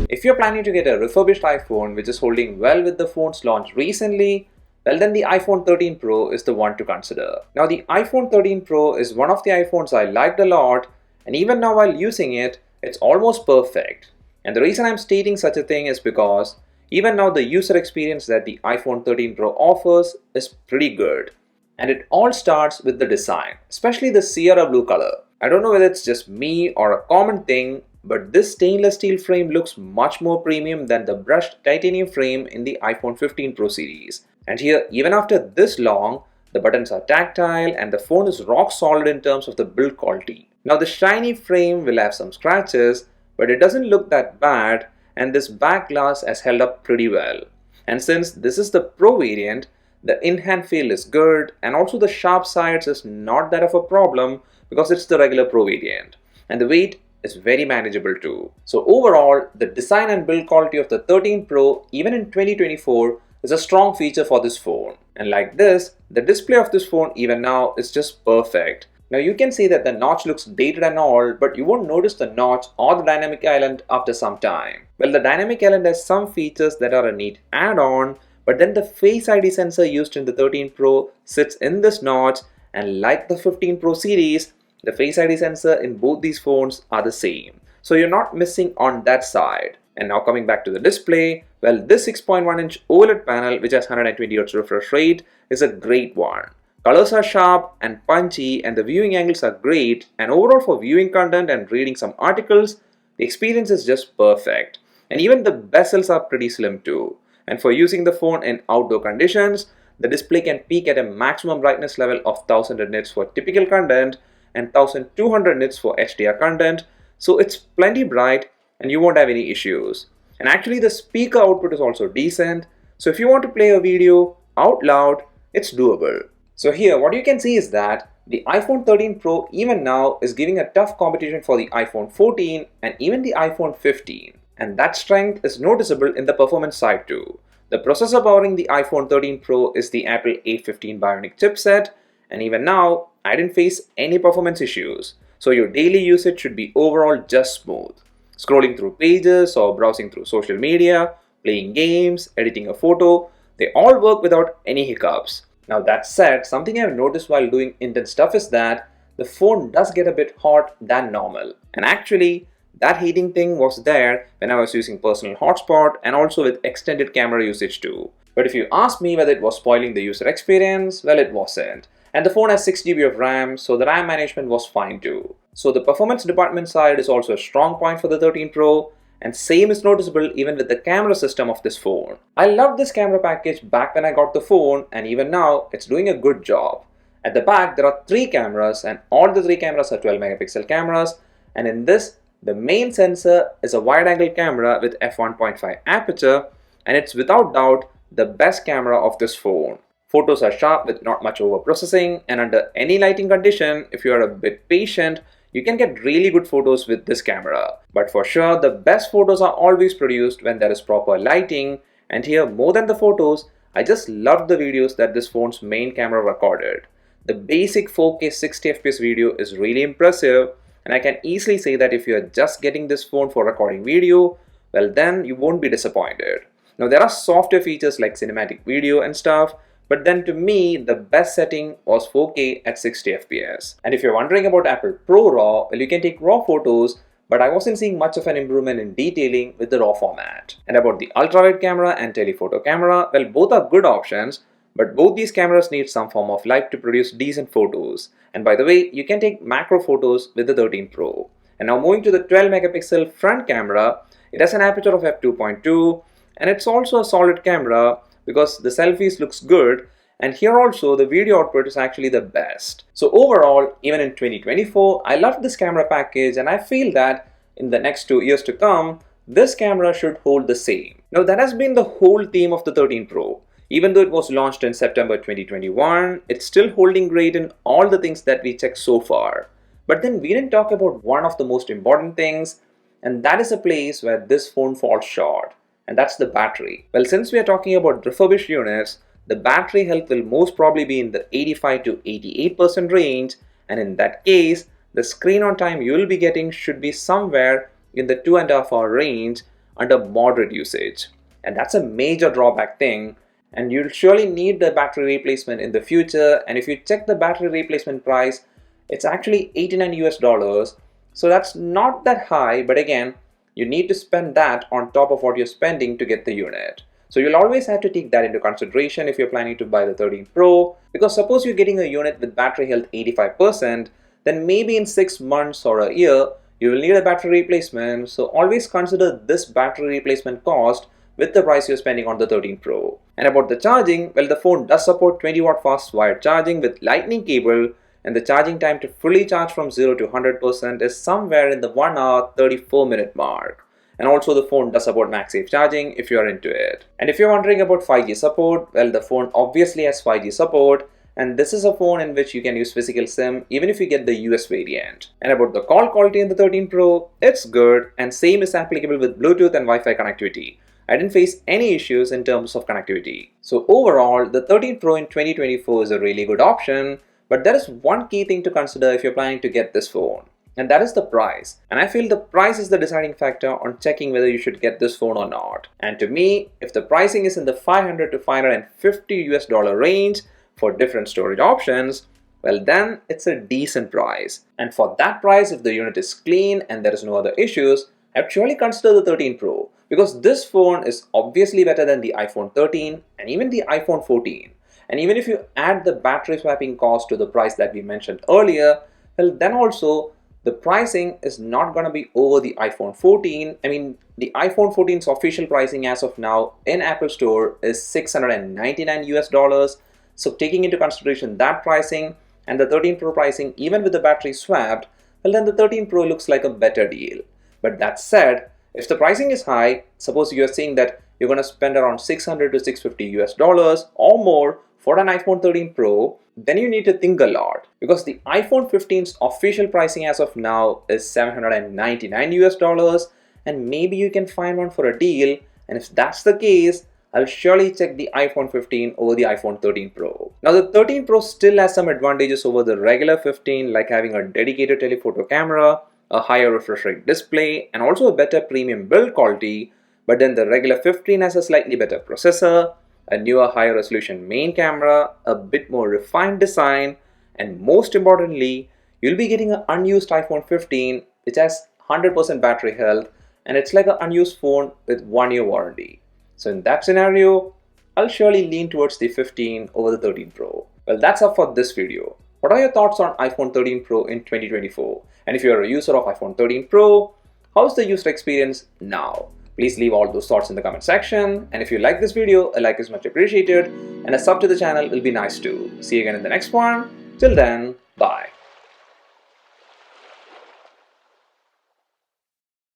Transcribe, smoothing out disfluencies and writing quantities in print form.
If you're planning to get a refurbished iPhone which is holding well with the phones launched recently, well then the iPhone 13 Pro is the one to consider. Now the iPhone 13 Pro is one of the iPhones I liked a lot, and even now while using it, it's almost perfect. And the reason I'm stating such a thing is because even now the user experience that the iPhone 13 Pro offers is pretty good. And it all starts with the design, especially the Sierra blue color. I don't know whether it's just me or a common thing, but this stainless steel frame looks much more premium than the brushed titanium frame in the iPhone 15 Pro series. And here, even after this long, the buttons are tactile and the phone is rock solid in terms of the build quality. Now the shiny frame will have some scratches, but it doesn't look that bad, and this back glass has held up pretty well. And since this is the Pro variant, the in-hand feel is good, and also the sharp sides is not that of a problem because it's the regular Pro variant. And the weight is very manageable too. So overall, the design and build quality of the 13 Pro, even in 2024, is a strong feature for this phone. And like this, the display of this phone even now is just perfect. Now you can say that the notch looks dated and all, but you won't notice the notch or the dynamic island after some time. Well, the dynamic island has some features that are a neat add-on, but then the Face ID sensor used in the 13 Pro sits in this notch, and like the 15 Pro series, the Face ID sensor in both these phones are the same. So you're not missing on that side. And now coming back to the display, well, this 6.1-inch OLED panel, which has 120Hz refresh rate, is a great one. Colors are sharp and punchy, and the viewing angles are great, and overall for viewing content and reading some articles, the experience is just perfect. And even the bezels are pretty slim too. And for using the phone in outdoor conditions, the display can peak at a maximum brightness level of 1000 nits for typical content and 1200 nits for HDR content, so it's plenty bright and you won't have any issues. And actually the speaker output is also decent, so if you want to play a video out loud, it's doable. So here what you can see is that the iPhone 13 Pro even now is giving a tough competition for the iPhone 14 and even the iPhone 15. And that strength is noticeable in the performance side too. The processor powering the iPhone 13 Pro is the Apple A15 Bionic chipset, and even now I didn't face any performance issues. So your daily usage should be overall just smooth. Scrolling through pages or browsing through social media, playing games, editing a photo, they all work without any hiccups. Now that said, something I've noticed while doing intense stuff is that the phone does get a bit hot than normal. And actually, that heating thing was there when I was using personal hotspot and also with extended camera usage too. But if you ask me whether it was spoiling the user experience, well, it wasn't. And the phone has 6GB of RAM, so the RAM management was fine too. So the performance department side is also a strong point for the 13 Pro, and same is noticeable even with the camera system of this phone. I loved this camera package back when I got the phone, and even now it's doing a good job. At the back there are 3 cameras, and all the 3 cameras are 12 megapixel cameras, and in this the main sensor is a wide angle camera with f1.5 aperture, and it's without doubt the best camera of this phone. Photos are sharp with not much over processing, and under any lighting condition, if you are a bit patient, you can get really good photos with this camera. But for sure, the best photos are always produced when there is proper lighting, and here more than the photos, I just loved the videos that this phone's main camera recorded. The basic 4K 60fps video is really impressive, and I can easily say that if you are just getting this phone for recording video, well then you won't be disappointed. Now there are softer features like cinematic video and stuff, but then to me, the best setting was 4K at 60fps. And if you're wondering about Apple Pro RAW, well you can take RAW photos, but I wasn't seeing much of an improvement in detailing with the RAW format. And about the ultra-wide camera and telephoto camera, well both are good options, but both these cameras need some form of light to produce decent photos. And by the way, you can take macro photos with the 13 Pro. And now moving to the 12 megapixel front camera, it has an aperture of f2.2, and it's also a solid camera because the selfies looks good, and here also the video output is actually the best. So overall, even in 2024, I love this camera package, and I feel that in the next 2 years to come, this camera should hold the same. Now that has been the whole theme of the 13 Pro. Even though it was launched in September 2021, it's still holding great in all the things that we checked so far. But then we didn't talk about one of the most important things, and that is a place where this phone falls short. And that's the battery. Well, since we are talking about refurbished units, the battery health will most probably be in the 85 to 88% range, and in that case, the screen on time you will be getting should be somewhere in the 2.5 hour range, under moderate usage. And that's a major drawback thing, and you'll surely need the battery replacement in the future. And if you check the battery replacement price, it's actually $89 US. So that's not that high, but again, you need to spend that on top of what you're spending to get the unit. So you'll always have to take that into consideration if you're planning to buy the 13 Pro, because suppose you're getting a unit with battery health 85%, then maybe in 6 months or a year, you will need a battery replacement. So always consider this battery replacement cost with the price you're spending on the 13 Pro. And about the charging, well, the phone does support 20-watt fast wired charging with lightning cable, and the charging time to fully charge from 0 to 100% is somewhere in the 1 hour 34-minute mark. And also the phone does support MagSafe charging if you are into it. And if you're wondering about 5G support, well, the phone obviously has 5G support, and this is a phone in which you can use physical SIM even if you get the US variant. And about the call quality in the 13 Pro, it's good, and same is applicable with Bluetooth and Wi-Fi connectivity. I didn't face any issues in terms of connectivity. So overall, the 13 Pro in 2024 is a really good option, but there is one key thing to consider if you're planning to get this phone, and that is the price. And I feel the price is the deciding factor on checking whether you should get this phone or not. And to me, if the pricing is in the $500 to $550 range for different storage options, well then it's a decent price. And for that price, if the unit is clean and there is no other issues, I'd surely consider the 13 Pro, because this phone is obviously better than the iPhone 13 and even the iPhone 14. And even if you add the battery swapping cost to the price that we mentioned earlier, well then also the pricing is not going to be over the iPhone 14. I mean, the iPhone 14's official pricing as of now in Apple Store is $699 US. So taking into consideration that pricing and the 13 Pro pricing even with the battery swapped, well then the 13 Pro looks like a better deal. But that said, if the pricing is high, suppose you're saying that you're going to spend around $600 to $650 or more for an iPhone 13 Pro, then you need to think a lot, because the iPhone 15's official pricing as of now is $799 and maybe you can find one for a deal. And if that's the case, I'll surely check the iPhone 15 over the iPhone 13 Pro. Now the 13 Pro still has some advantages over the regular 15, like having a dedicated telephoto camera, a higher refresh rate display, and also a better premium build quality. But then the regular 15 has a slightly better processor, a newer higher resolution main camera, a bit more refined design, and most importantly, you'll be getting an unused iPhone 15 which has 100% battery health, and it's like an unused phone with 1 year warranty. So in that scenario, I'll surely lean towards the 15 over the 13 Pro. Well, that's all for this video. What are your thoughts on iPhone 13 Pro in 2024? And if you're a user of iPhone 13 Pro, how's the user experience now? Please leave all those thoughts in the comment section. And if you like this video, a like is much appreciated, and a sub to the channel will be nice too. See you again in the next one. Till then, bye.